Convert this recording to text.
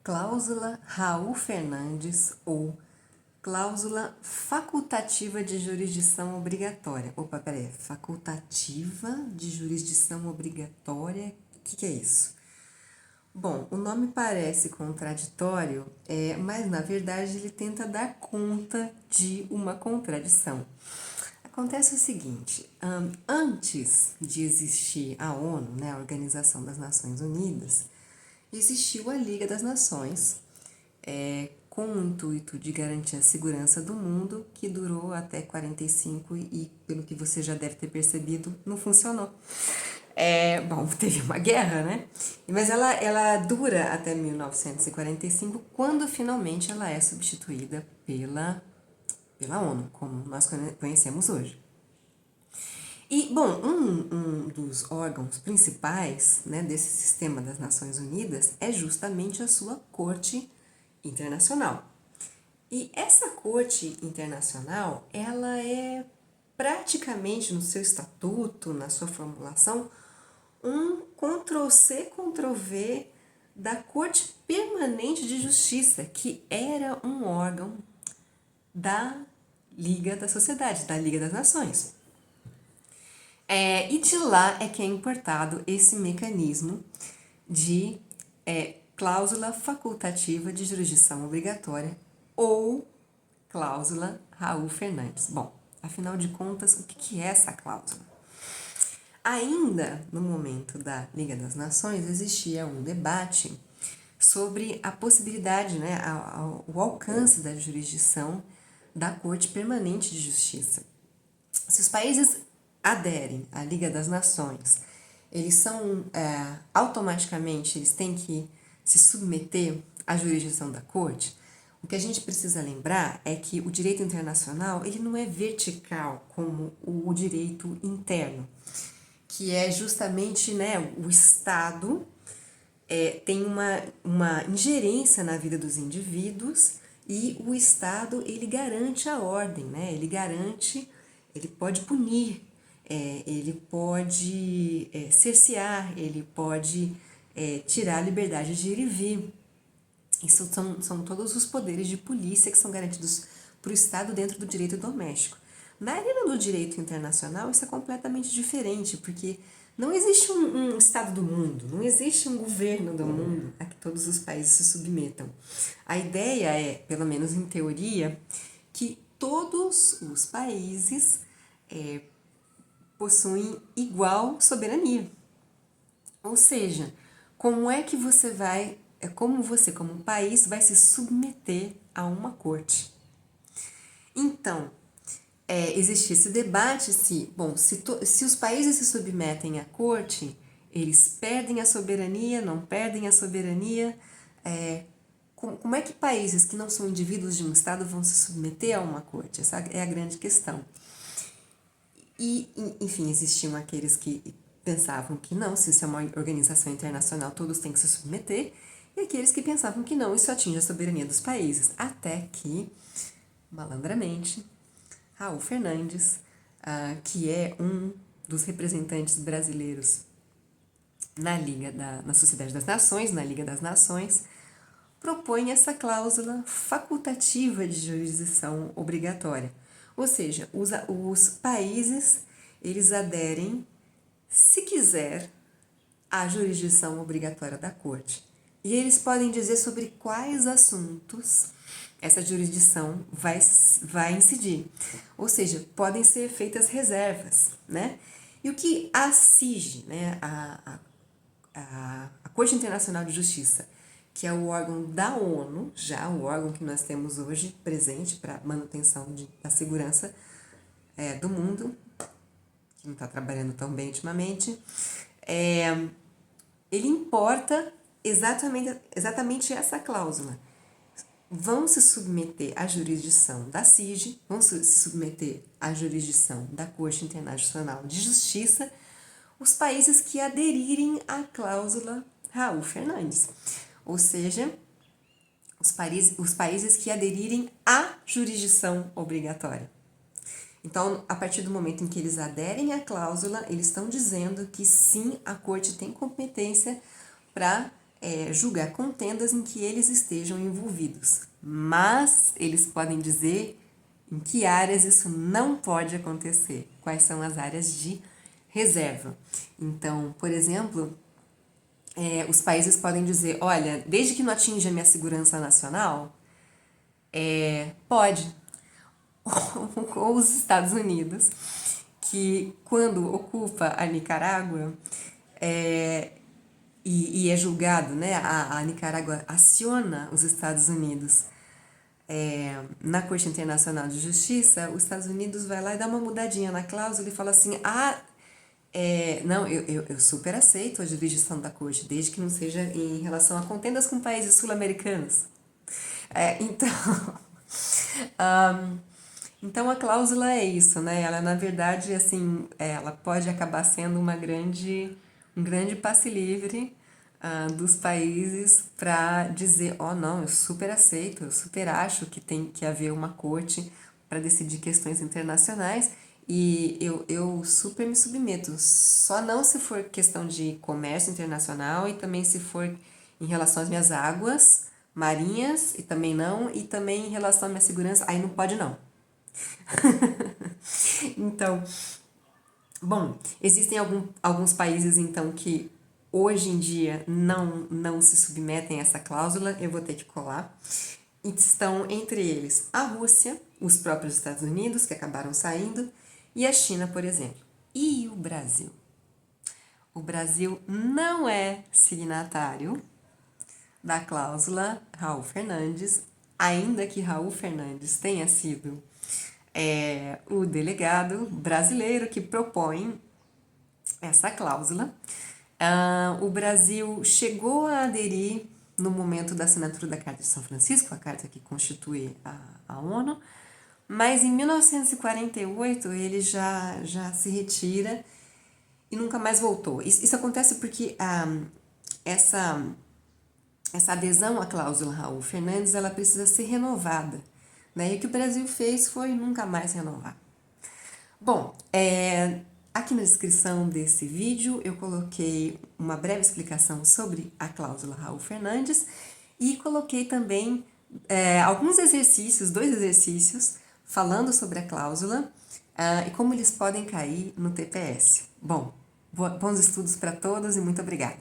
Cláusula Raul Fernandes ou cláusula facultativa de jurisdição obrigatória. Opa, peraí, facultativa de jurisdição obrigatória, o que é isso? Bom, o nome parece contraditório, mas na verdade ele tenta dar conta de uma contradição. Acontece o seguinte, antes de existir a ONU, né, a Organização das Nações Unidas, existiu a Liga das Nações, com o intuito de garantir a segurança do mundo, que durou até 45 e, pelo que você já deve ter percebido, não funcionou. Bom, teve uma guerra, né? Mas ela dura até 1945, quando finalmente ela é substituída pela ONU, como nós conhecemos hoje. E, bom, um dos órgãos principais, né, desse sistema das Nações Unidas é justamente a sua Corte Internacional. E essa Corte Internacional, ela é praticamente no seu estatuto, na sua formulação, um Ctrl-C, Ctrl-V da Corte Permanente de Justiça, que era um órgão da Liga da Sociedade, da Liga das Nações. E de lá é que é importado esse mecanismo de cláusula facultativa de jurisdição obrigatória ou cláusula Raul Fernandes. Bom, afinal de contas, o que é essa cláusula? Ainda no momento da Liga das Nações existia um debate sobre a possibilidade, né, o alcance da jurisdição da Corte Permanente de Justiça. Se os países aderem à Liga das Nações, eles são automaticamente, eles têm que se submeter à jurisdição da Corte. O que a gente precisa lembrar é que o direito internacional ele não é vertical como o direito interno, que é justamente, né, o Estado tem uma ingerência na vida dos indivíduos e o Estado ele garante a ordem, né? Ele pode punir, ele pode cercear, ele pode tirar a liberdade de ir e vir. Isso são todos os poderes de polícia que são garantidos para o Estado dentro do direito doméstico. Na arena do direito internacional, isso é completamente diferente, porque não existe um Estado do mundo, não existe um governo do mundo a que todos os países se submetam. A ideia é, pelo menos em teoria, que todos os países possuem igual soberania. Ou seja, como é que você vai, como você como país vai se submeter a uma corte? Então, existe esse debate se os países se submetem à corte, eles perdem a soberania, não perdem a soberania, como é que países que não são indivíduos de um Estado vão se submeter a uma corte? Essa é a grande questão. E, enfim, existiam aqueles que pensavam que não, se isso é uma organização internacional, todos têm que se submeter, e aqueles que pensavam que não, isso atinge a soberania dos países, até que, malandramente, Raul Fernandes, que é um dos representantes brasileiros na Sociedade das Nações, na Liga das Nações, propõe essa cláusula facultativa de jurisdição obrigatória. Ou seja, os países, eles aderem, se quiser, à jurisdição obrigatória da Corte. E eles podem dizer sobre quais assuntos essa jurisdição vai incidir. Ou seja, podem ser feitas reservas, né? E o que a CIJ, né, a Corte Internacional de Justiça, que é o órgão da ONU, já o órgão que nós temos hoje presente para manutenção da segurança do mundo, que não está trabalhando tão bem ultimamente, ele importa exatamente essa cláusula. Vão se submeter à jurisdição da CIJ, vão se submeter à jurisdição da Corte Internacional de Justiça os países que aderirem à cláusula Raul Fernandes, ou seja, os países que aderirem à jurisdição obrigatória. Então, a partir do momento em que eles aderem à cláusula, eles estão dizendo que sim, a Corte tem competência para julgar contendas em que eles estejam envolvidos, mas eles podem dizer em que áreas isso não pode acontecer, quais são as áreas de reserva. Então, por exemplo, os países podem dizer, olha, desde que não atinja a minha segurança nacional, pode. Ou os Estados Unidos, que quando ocupa a Nicarágua e é julgado, né, a Nicarágua aciona os Estados Unidos na Corte Internacional de Justiça, os Estados Unidos vai lá e dá uma mudadinha na cláusula e fala assim, não, eu super aceito a jurisdição da Corte, desde que não seja em relação a contendas com países sul-americanos. Então, então a cláusula é isso, né? Ela, na verdade, assim, ela pode acabar sendo um grande passe livre dos países para dizer, não, eu super aceito, eu super acho que tem que haver uma corte para decidir questões internacionais e eu super me submeto, só não se for questão de comércio internacional e também se for em relação às minhas águas marinhas, e também não, e também em relação à minha segurança, aí não pode não. Então, bom, existem alguns países então que hoje em dia não se submetem a essa cláusula, eu vou ter que colar. Estão entre eles a Rússia, os próprios Estados Unidos, que acabaram saindo, e a China, por exemplo. E o Brasil? O Brasil não é signatário da cláusula Raul Fernandes, ainda que Raul Fernandes tenha sido o delegado brasileiro que propõe essa cláusula. O Brasil chegou a aderir no momento da assinatura da Carta de São Francisco, a carta que constitui a ONU, mas em 1948 ele já se retira e nunca mais voltou. Isso acontece porque essa adesão à cláusula Raul Fernandes ela precisa ser renovada. Né? E o que o Brasil fez foi nunca mais renovar. Bom, aqui na descrição desse vídeo eu coloquei uma breve explicação sobre a cláusula Raul Fernandes e coloquei também alguns exercícios, 2 exercícios, falando sobre a cláusula e como eles podem cair no TPS. Bom, bons estudos para todos e muito obrigada!